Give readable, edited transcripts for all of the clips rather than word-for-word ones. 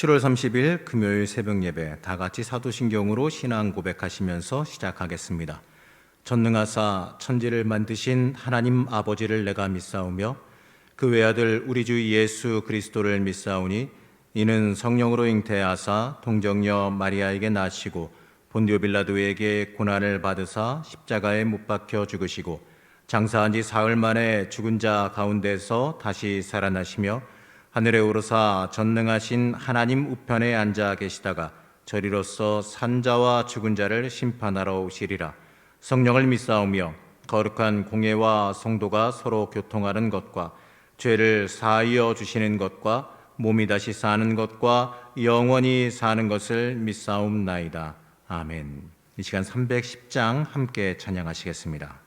7월 30일 금요일 새벽 예배 다 같이 사도신경으로 신앙 고백하시면서 시작하겠습니다. 전능하사 천지를 만드신 하나님 아버지를 내가 믿사오며 그 외아들 우리 주 예수 그리스도를 믿사오니 이는 성령으로 잉태하사 동정녀 마리아에게 나시고 본디오 빌라도에게 고난을 받으사 십자가에 못 박혀 죽으시고 장사한 지 사흘 만에 죽은 자 가운데서 다시 살아나시며 하늘에 오르사 전능하신 하나님 우편에 앉아 계시다가 저리로서 산자와 죽은 자를 심판하러 오시리라. 성령을 믿사오며 거룩한 공예와 성도가 서로 교통하는 것과 죄를 사하여 주시는 것과 몸이 다시 사는 것과 영원히 사는 것을 믿사옵나이다. 아멘. 이 시간 310장 함께 찬양하시겠습니다.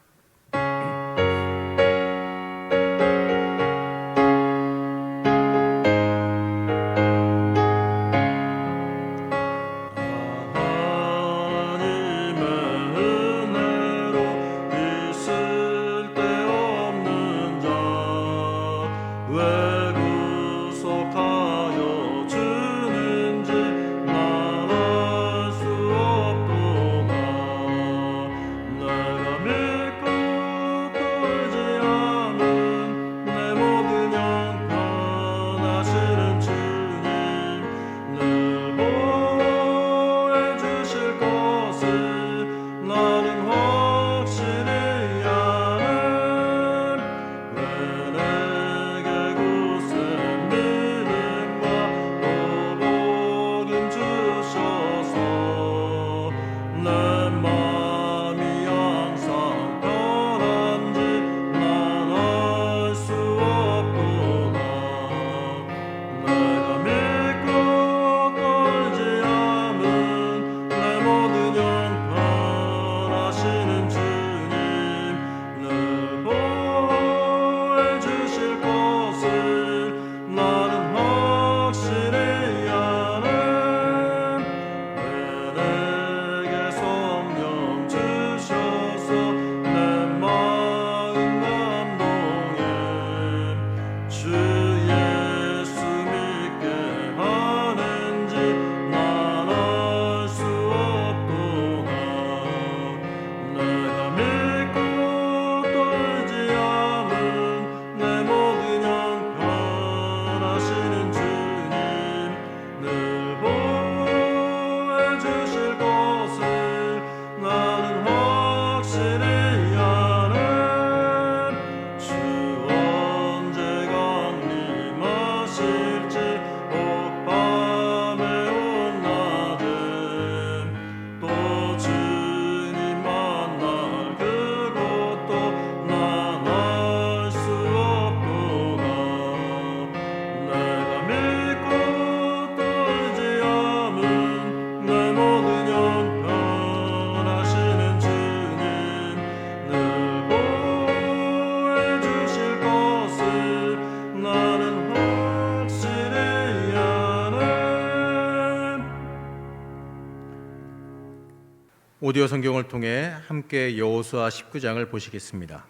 오디오 성경을 통해 함께 여호수아 19장을 보시겠습니다.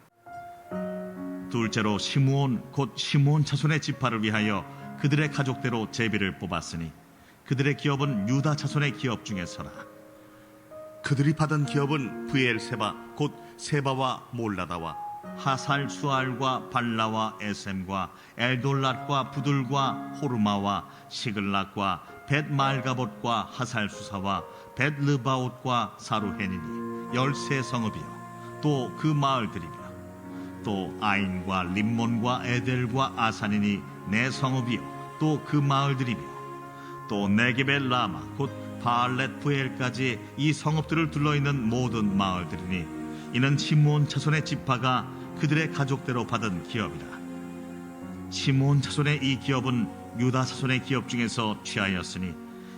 둘째로 시므온 곧 시므온 자손의 지파를 위하여 그들의 가족대로 제비를 뽑았으니 그들의 기업은 유다 자손의 기업 중에서라. 그들이 받은 기업은 브엘세바 곧 세바와 몰라다와 하살 수알과 발라와 에셈과 엘돌랏과 부들과 호르마와 시글락과 벳말가봇과 하살수사와 벳르바옷과 사루헨이니 13성읍이요 또 그 마을들이며 또 아인과 림몬과 에델과 아산이니 4성읍이요 또 그 마을들이며 또 네겝의 라마 곧 바알렛 부엘까지 이 성읍들을 둘러있는 모든 마을들이니 이는 시므온 자손의 지파가 그들의 가족대로 받은 기업이라. 시므온 자손의 이 기업은 유다 자손의 기업 중에서 취하였으니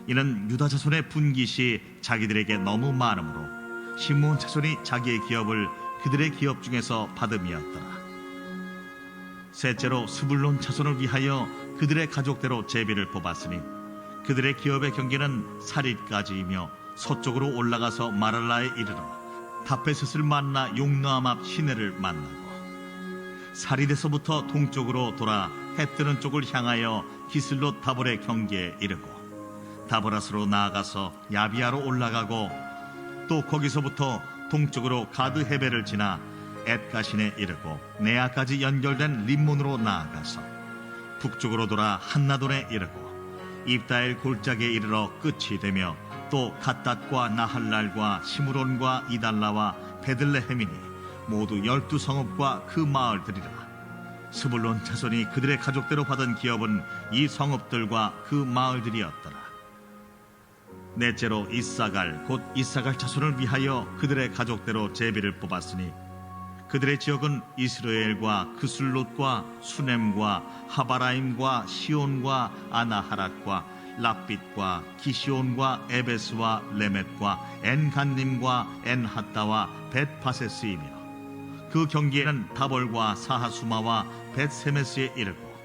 이는 유다 자손의 분깃이 자기들에게 너무 많으므로 시므온 자손이 자기의 기업을 그들의 기업 중에서 받음이었더라. 셋째로 스불론 자손을 위하여 그들의 가족대로 제비를 뽑았으니 그들의 기업의 경계는 사릿까지이며 서쪽으로 올라가서 마랄라에 이르러 다페셋을 만나 용노암 앞 시내를 만나고 사릿에서부터 동쪽으로 돌아 해 뜨는 쪽을 향하여 기슬롯 다볼의 경계에 이르고 다보라스로 나아가서 야비아로 올라가고 또 거기서부터 동쪽으로 가드 헤베를 지나 엣가신에 이르고 네아까지 연결된 림몬으로 나아가서 북쪽으로 돌아 한나돈에 이르고 입다엘 골짜기에 이르러 끝이 되며 또 갓닷과 나할랄과 시므론과 이달라와 베들레헴이니 모두 12성읍과 그 마을들이라. 스불론 자손이 그들의 가족대로 받은 기업은 이 성읍들과 그 마을들이었더라. 넷째로 이사갈 곧 이사갈 자손을 위하여 그들의 가족대로 제비를 뽑았으니 그들의 지역은 이스라엘과 그슬롯과 수넴과 하바라임과 시온과 아나하랏과 랍빗과 기시온과 에베스와 레멧과 엔간님과 엔하따와 벳파세스이며 그 경계에는 다볼과 사하수마와 벳세메스에 이르고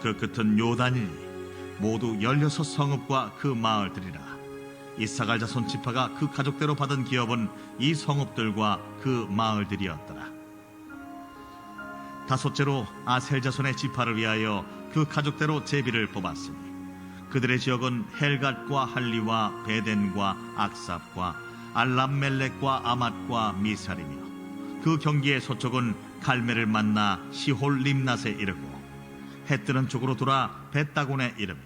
그 끝은 요단이니 모두 16성읍과 그 마을들이라. 이사갈 자손 지파가 그 가족대로 받은 기업은 이 성읍들과 그 마을들이었더라. 다섯째로 아셀 자손의 지파를 위하여 그 가족대로 제비를 뽑았으니 그들의 지역은 헬갓과 할리와 베덴과 악삽과 알람멜렉과 아맛과 미살이며 그 경계의 서쪽은 갈멜을 만나 시홀 림낫에 이르고 해 뜨는 쪽으로 돌아 벳다곤에 이르며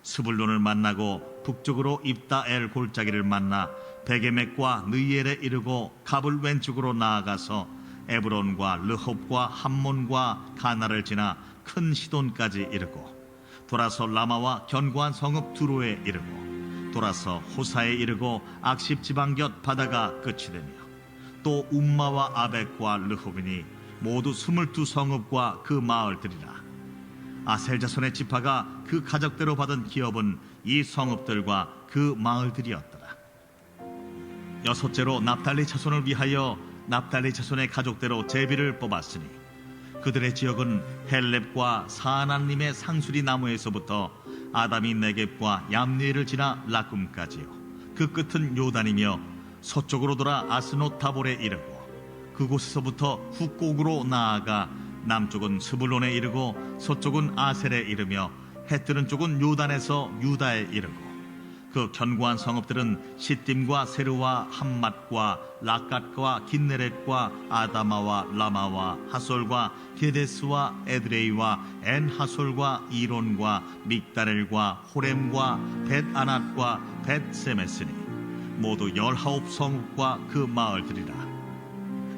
스불론을 만나고 북쪽으로 입다엘 골짜기를 만나 베게멕과 느이엘에 이르고 갑을 왼쪽으로 나아가서 에브론과 르홉과 함몬과 가나를 지나 큰 시돈까지 이르고 돌아서 라마와 견고한 성읍 두로에 이르고 돌아서 호사에 이르고 악십 지방 곁 바다가 끝이 되며 또 움마와 아벡과 르홉이니 모두 22성읍과 그 마을들이라. 아셀 자손의 지파가 그 가족대로 받은 기업은 이 성읍들과 그 마을들이었더라. 여섯째로 납달리 자손을 위하여 납달리 자손의 가족대로 제비를 뽑았으니 그들의 지역은 헬렙과 사하나님의 상수리 나무에서부터 아담이 네겝과 얌리엘을 지나 라꿈까지요. 그 끝은 요단이며 서쪽으로 돌아 아스노 타볼에 이르고 그곳에서부터 북곡으로 나아가 남쪽은 스불론에 이르고 서쪽은 아셀에 이르며 해 뜨는 쪽은 요단에서 유다에 이르고 그 견고한 성읍들은 시딤과 세르와 함맛과 라갓과 긴네렛과 아다마와 라마와 하솔과 게데스와 에드레이와 엔하솔과 이론과 믹다렐과 호렘과 벳아낫과 벳세메스니 모두 19성읍과 그 마을들이라.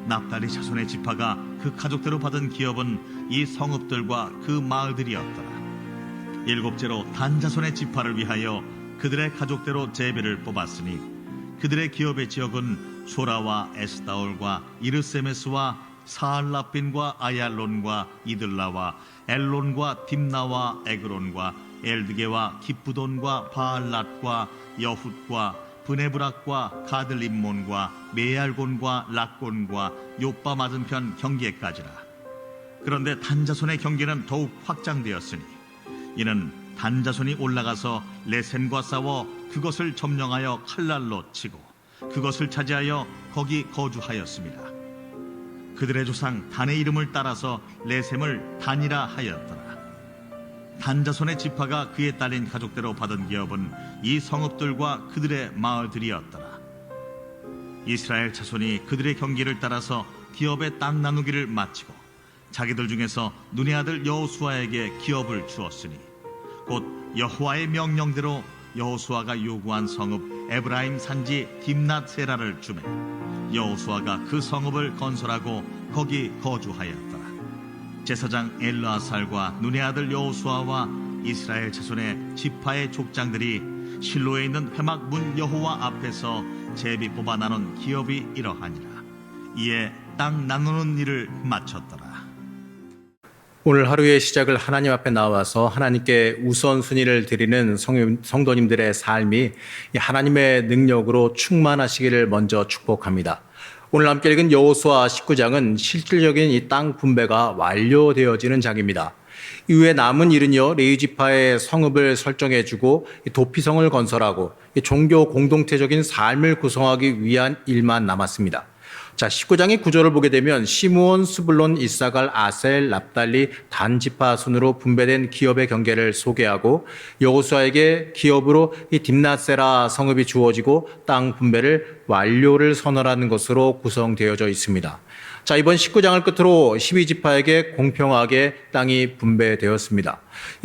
납달리 자손의 지파가 그 가족대로 받은 기업은 이 성읍들과 그 마을들이었더라. 일곱째로 단 자손의 지파를 위하여 그들의 가족대로 제비를 뽑았으니 그들의 기업의 지역은 소라와 에스다올과 이르세메스와 사알라핀과 아얄론과 이들라와 엘론과 딥나와 에그론과 엘드게와 기쁘돈과 바알랏과 여훗과 브네브락과 가들림몬과 메알곤과 락곤과 요빠 맞은편 경계까지라. 그런데 단자손의 경계는 더욱 확장되었으니 이는 단자손이 올라가서 레센과 싸워 그것을 점령하여 칼날로 치고 그것을 차지하여 거기 거주하였습니다. 그들의 조상 단의 이름을 따라서 레셈을 단이라 하였더라. 단자손의 지파가 그에 딸린 가족대로 받은 기업은 이 성읍들과 그들의 마을들이었더라. 이스라엘 자손이 그들의 경계를 따라서 기업의 땅 나누기를 마치고 자기들 중에서 눈의 아들 여호수아에게 기업을 주었으니 곧 여호와의 명령대로 여호수아가 요구한 성읍 에브라임 산지 딥낫세라를 주매 여호수아가 그 성읍을 건설하고 거기 거주하였더라. 제사장 엘르아살과 눈의 아들 여호수아와 이스라엘 자손의 지파의 족장들이 실로에 있는 회막 문 여호와 앞에서 제비 뽑아 나눈 기업이 이러하니라. 이에 땅 나누는 일을 마쳤더라. 오늘 하루의 시작을 하나님 앞에 나와서 하나님께 우선순위를 드리는 성도님들의 삶이 하나님의 능력으로 충만하시기를 먼저 축복합니다. 오늘 함께 읽은 여호수아 19장은 실질적인 이 땅 분배가 완료되어지는 장입니다. 이후에 남은 일은요, 레위 지파의 성읍을 설정해주고 도피성을 건설하고 종교 공동체적인 삶을 구성하기 위한 일만 남았습니다. 자, 19장의 구조를 보게 되면 시므온, 스불론, 이사갈, 아셀, 납달리, 단 지파 순으로 분배된 기업의 경계를 소개하고 여호수아에게 기업으로 이 딥낫세라 성읍이 주어지고 땅 분배를 완료를 선언하는 것으로 구성되어져 있습니다. 자, 이번 19장을 끝으로 12지파에게 공평하게 땅이 분배되었습니다.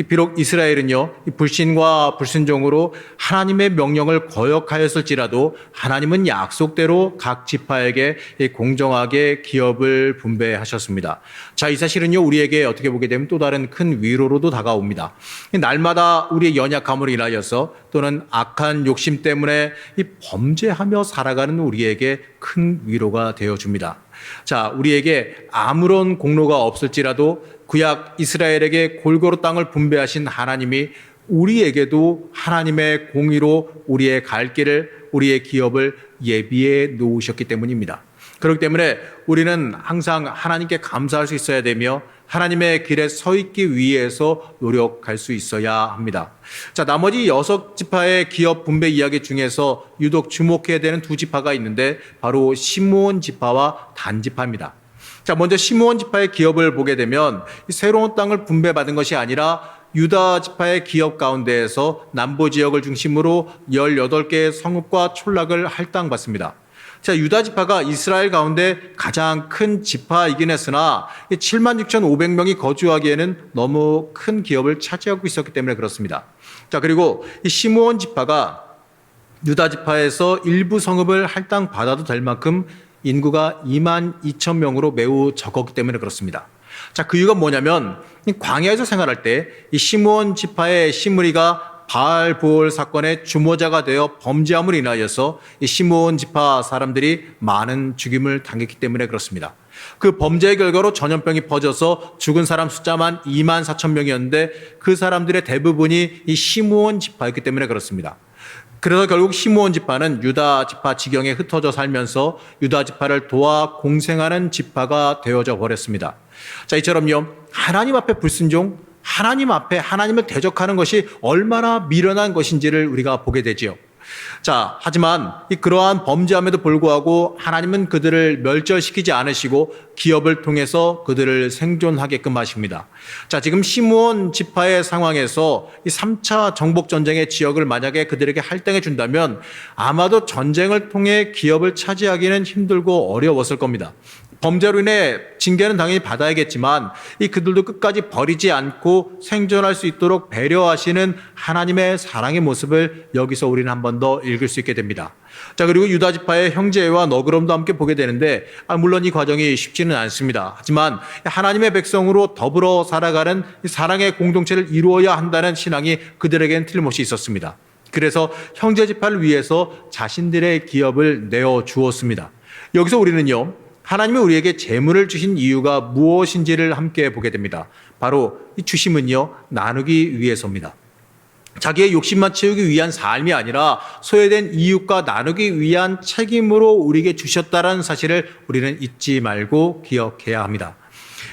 비록 이스라엘은요, 불신과 불순종으로 하나님의 명령을 거역하였을지라도 하나님은 약속대로 각 지파에게 공정하게 기업을 분배하셨습니다. 자, 이 사실은요, 우리에게 어떻게 보게 되면 또 다른 큰 위로로도 다가옵니다. 날마다 우리의 연약함으로 인하여서 또는 악한 욕심 때문에 이 범죄하며 살아가는 우리에게 큰 위로가 되어줍니다. 자, 우리에게 아무런 공로가 없을지라도 구약 이스라엘에게 골고루 땅을 분배하신 하나님이 우리에게도 하나님의 공의로 우리의 갈 길을, 우리의 기업을 예비해 놓으셨기 때문입니다. 그렇기 때문에 우리는 항상 하나님께 감사할 수 있어야 되며 하나님의 길에 서 있기 위해서 노력할 수 있어야 합니다. 자, 나머지 6지파의 기업 분배 이야기 중에서 유독 주목해야 되는 2지파가 있는데 바로 시므온 지파와 단 지파입니다. 자, 먼저 시므온 지파의 기업을 보게 되면 새로운 땅을 분배받은 것이 아니라 유다 지파의 기업 가운데에서 남부 지역을 중심으로 18개의 성읍과 촌락을 할당받습니다. 자, 유다 지파가 이스라엘 가운데 가장 큰 지파이긴 했으나 76,500명이 거주하기에는 너무 큰 기업을 차지하고 있었기 때문에 그렇습니다. 자, 그리고 이 시므온 지파가 유다 지파에서 일부 성읍을 할당받아도 될 만큼 인구가 22,000명으로 매우 적었기 때문에 그렇습니다. 자, 그 이유가 뭐냐면 광야에서 생활할 때 이 시므온 지파의 시므리가 바알보올 사건의 주모자가 되어 범죄함으로 인하여서 이 시므온 지파 사람들이 많은 죽임을 당했기 때문에 그렇습니다. 그 범죄의 결과로 전염병이 퍼져서 죽은 사람 숫자만 24,000명이었는데 그 사람들의 대부분이 이 시므온 지파였기 때문에 그렇습니다. 그래서 결국 시므온 지파는 유다 지파 지경에 흩어져 살면서 유다 지파를 도와 공생하는 지파가 되어져 버렸습니다. 자, 이처럼요, 하나님 앞에 불순종, 하나님 앞에 하나님을 대적하는 것이 얼마나 미련한 것인지를 우리가 보게 되지요. 자, 하지만 그러한 범죄함에도 불구하고 하나님은 그들을 멸절시키지 않으시고 기업을 통해서 그들을 생존하게끔 하십니다. 자, 지금 시므온 지파의 상황에서 이 3차 정복 전쟁의 지역을 만약에 그들에게 할당해 준다면 아마도 전쟁을 통해 기업을 차지하기는 힘들고 어려웠을 겁니다. 범죄로 인해 징계는 당연히 받아야겠지만 그들도 끝까지 버리지 않고 생존할 수 있도록 배려하시는 하나님의 사랑의 모습을 여기서 우리는 한 번 더 읽을 수 있게 됩니다. 자, 그리고 유다 지파의 형제와 너그럼도 함께 보게 되는데 물론 이 과정이 쉽지는 않습니다. 하지만 하나님의 백성으로 더불어 살아가는 사랑의 공동체를 이루어야 한다는 신앙이 그들에게는 틀림없이 있었습니다. 그래서 형제 지파를 위해서 자신들의 기업을 내어 주었습니다. 여기서 우리는요, 하나님이 우리에게 재물을 주신 이유가 무엇인지를 함께 보게 됩니다. 바로 이 주심은요, 나누기 위해서입니다. 자기의 욕심만 채우기 위한 삶이 아니라 소외된 이웃과 나누기 위한 책임으로 우리에게 주셨다는 사실을 우리는 잊지 말고 기억해야 합니다.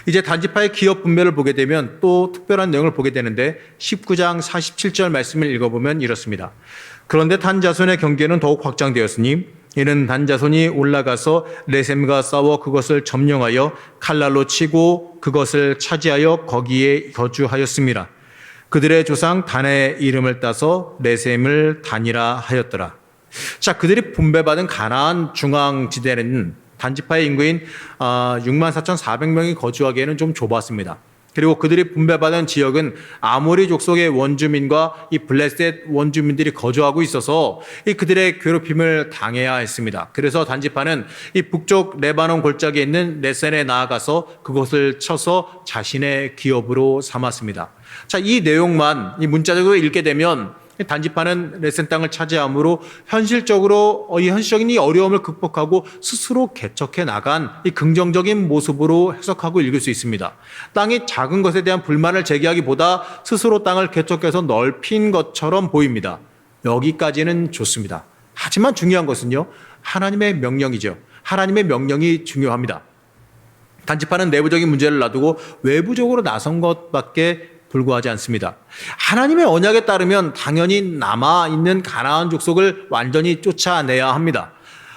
이제 단지파의 기업 분배를 보게 되면 또 특별한 내용을 보게 되는데 19장 47절 말씀을 읽어보면 이렇습니다. 그런데 단 자손의 경계는 더욱 확장되었으니 이는 단 자손이 올라가서 레셈과 싸워 그것을 점령하여 칼날로 치고 그것을 차지하여 거기에 거주하였습니다. 그들의 조상 단의 이름을 따서 레셈을 단이라 하였더라. 자, 그들이 분배받은 가나안 중앙지대는 단지파의 인구인 64,400명이 거주하기에는 좀 좁았습니다. 그리고 그들이 분배받은 지역은 아모리 족속의 원주민과 이 블레셋 원주민들이 거주하고 있어서 그들의 괴롭힘을 당해야 했습니다. 그래서 단지파는 이 북쪽 레바논 골짜기에 있는 레센에 나아가서 그것을 쳐서 자신의 기업으로 삼았습니다. 자, 이 내용만 이 문자적으로 읽게 되면 단지파는 레센 땅을 차지함으로 현실적으로 이 현실적인 이 어려움을 극복하고 스스로 개척해 나간 이 긍정적인 모습으로 해석하고 읽을 수 있습니다. 땅이 작은 것에 대한 불만을 제기하기보다 스스로 땅을 개척해서 넓힌 것처럼 보입니다. 여기까지는 좋습니다. 하지만 중요한 것은요, 하나님의 명령이죠. 하나님의 명령이 중요합니다. 단지파는 내부적인 문제를 놔두고 외부적으로 나선 것밖에 불구하지 않습니다. 하나님의 언약에 따르면 당연히 남아있는 가나안 족속을 완전히 쫓아내야 합니다.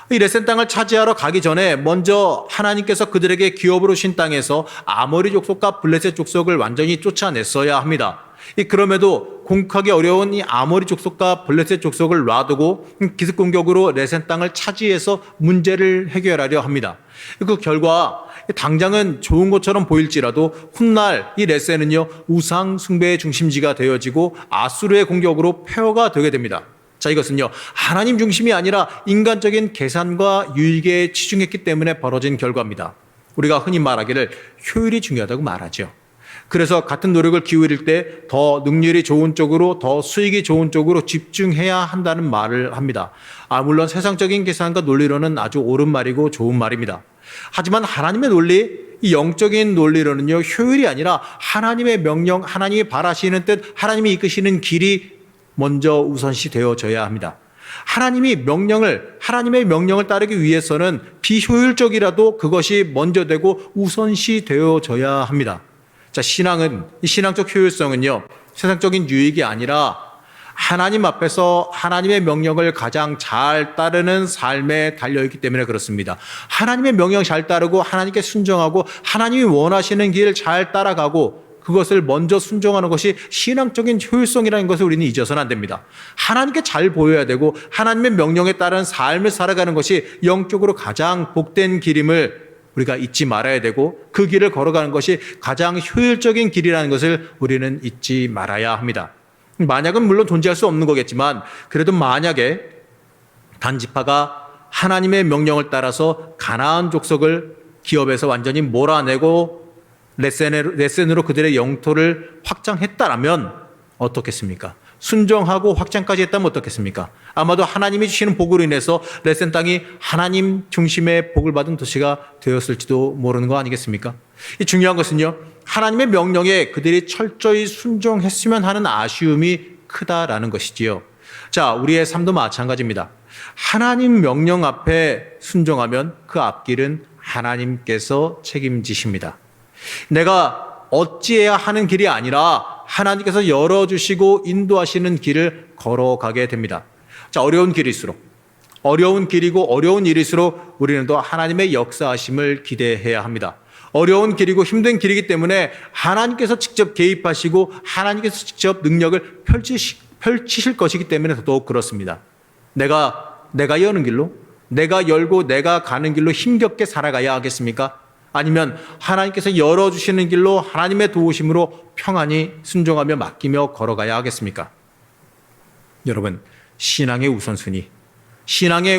이 레센 땅을 차지하러 가기 전에 먼저 하나님께서 그들에게 기업으로 신 땅에서 아모리 족속과 블레셋 족속을 완전히 쫓아냈어야 합니다. 그럼에도 공격하기 어려운 이 아모리 족속과 블레셋 족속을 놔두고 기습 공격으로 레센 땅을 차지해서 문제를 해결하려 합니다. 그 결과 당장은 좋은 것처럼 보일지라도 훗날 이 레센은요 우상 숭배의 중심지가 되어지고 아수르의 공격으로 폐허가 되게 됩니다. 자, 이것은요 하나님 중심이 아니라 인간적인 계산과 유익에 치중했기 때문에 벌어진 결과입니다. 우리가 흔히 말하기를 효율이 중요하다고 말하죠. 그래서 같은 노력을 기울일 때 더 능률이 좋은 쪽으로, 더 수익이 좋은 쪽으로 집중해야 한다는 말을 합니다. 물론 세상적인 계산과 논리로는 아주 옳은 말이고 좋은 말입니다. 하지만 하나님의 논리, 이 영적인 논리로는요 효율이 아니라 하나님의 명령, 하나님이 바라시는 뜻, 하나님이 이끄시는 길이 먼저 우선시 되어져야 합니다. 하나님의 명령을 따르기 위해서는 비효율적이라도 그것이 먼저 되고 우선시 되어져야 합니다. 자, 이 신앙적 효율성은요, 세상적인 유익이 아니라 하나님 앞에서 하나님의 명령을 가장 잘 따르는 삶에 달려있기 때문에 그렇습니다. 하나님의 명령 잘 따르고 하나님께 순종하고 하나님이 원하시는 길 잘 따라가고 그것을 먼저 순종하는 것이 신앙적인 효율성이라는 것을 우리는 잊어서는 안 됩니다. 하나님께 잘 보여야 되고 하나님의 명령에 따른 삶을 살아가는 것이 영적으로 가장 복된 길임을 우리가 잊지 말아야 되고 그 길을 걸어가는 것이 가장 효율적인 길이라는 것을 우리는 잊지 말아야 합니다. 만약은 물론 존재할 수 없는 거겠지만 그래도 만약에 단지파가 하나님의 명령을 따라서 가나안 족속을 기업에서 완전히 몰아내고 레센으로 그들의 영토를 확장했다라면 어떻겠습니까? 순종하고 확장까지 했다면 어떻겠습니까? 아마도 하나님이 주시는 복으로 인해서 레센 땅이 하나님 중심의 복을 받은 도시가 되었을지도 모르는 거 아니겠습니까? 이 중요한 것은요, 하나님의 명령에 그들이 철저히 순종했으면 하는 아쉬움이 크다라는 것이지요. 자, 우리의 삶도 마찬가지입니다. 하나님 명령 앞에 순종하면 그 앞길은 하나님께서 책임지십니다. 내가 어찌해야 하는 길이 아니라 하나님께서 열어주시고 인도하시는 길을 걸어가게 됩니다. 자, 어려운 길일수록, 어려운 길이고 어려운 일일수록 우리는 더 하나님의 역사하심을 기대해야 합니다. 어려운 길이고 힘든 길이기 때문에 하나님께서 직접 개입하시고 하나님께서 직접 능력을 펼치실 것이기 때문에 더더욱 그렇습니다. 내가 여는 길로, 내가 열고 내가 가는 길로 힘겹게 살아가야 하겠습니까? 아니면 하나님께서 열어주시는 길로 하나님의 도우심으로 평안히 순종하며 맡기며 걸어가야 하겠습니까? 여러분, 신앙의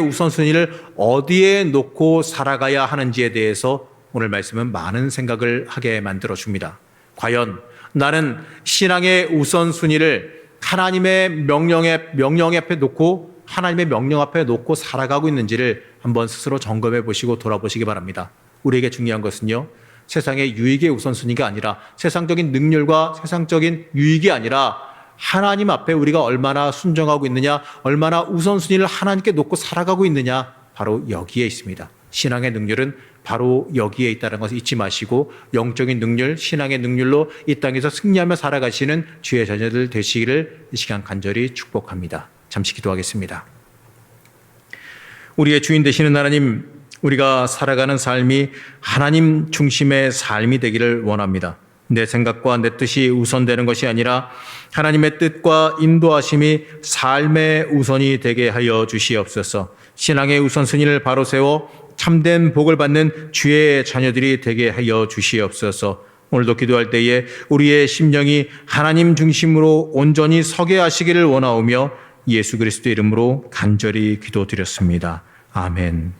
우선순위를 어디에 놓고 살아가야 하는지에 대해서 오늘 말씀은 많은 생각을 하게 만들어줍니다. 과연 나는 신앙의 우선순위를 하나님의 명령 앞에 놓고 하나님의 명령 앞에 놓고 살아가고 있는지를 한번 스스로 점검해 보시고 돌아보시기 바랍니다. 우리에게 중요한 것은요, 세상의 유익의 우선순위가 아니라 세상적인 능률과 세상적인 유익이 아니라 하나님 앞에 우리가 얼마나 순종하고 있느냐, 얼마나 우선순위를 하나님께 놓고 살아가고 있느냐, 바로 여기에 있습니다. 신앙의 능률은 바로 여기에 있다는 것을 잊지 마시고 영적인 능률, 신앙의 능률로 이 땅에서 승리하며 살아가시는 주의 자녀들 되시기를 이 시간 간절히 축복합니다. 잠시 기도하겠습니다. 우리의 주인 되시는 하나님, 우리가 살아가는 삶이 하나님 중심의 삶이 되기를 원합니다. 내 생각과 내 뜻이 우선되는 것이 아니라 하나님의 뜻과 인도하심이 삶의 우선이 되게 하여 주시옵소서. 신앙의 우선순위를 바로 세워 참된 복을 받는 주의 자녀들이 되게 하여 주시옵소서. 오늘도 기도할 때에 우리의 심령이 하나님 중심으로 온전히 서게 하시기를 원하오며 예수 그리스도 이름으로 간절히 기도드렸습니다. 아멘.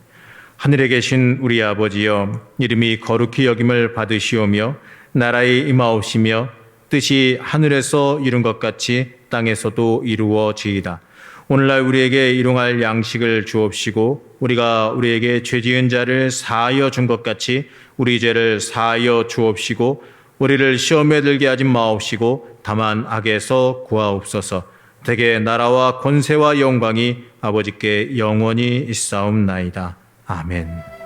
하늘에 계신 우리 아버지여, 이름이 거룩히 여김을 받으시오며 나라에 임하옵시며 뜻이 하늘에서 이룬 것 같이 땅에서도 이루어지이다. 오늘날 우리에게 일용할 양식을 주옵시고 우리가 우리에게 죄지은 자를 사하여 준 것 같이 우리 죄를 사하여 주옵시고 우리를 시험에 들게 하지 마옵시고 다만 악에서 구하옵소서. 대개 나라와 권세와 영광이 아버지께 영원히 있사옵나이다. 아멘.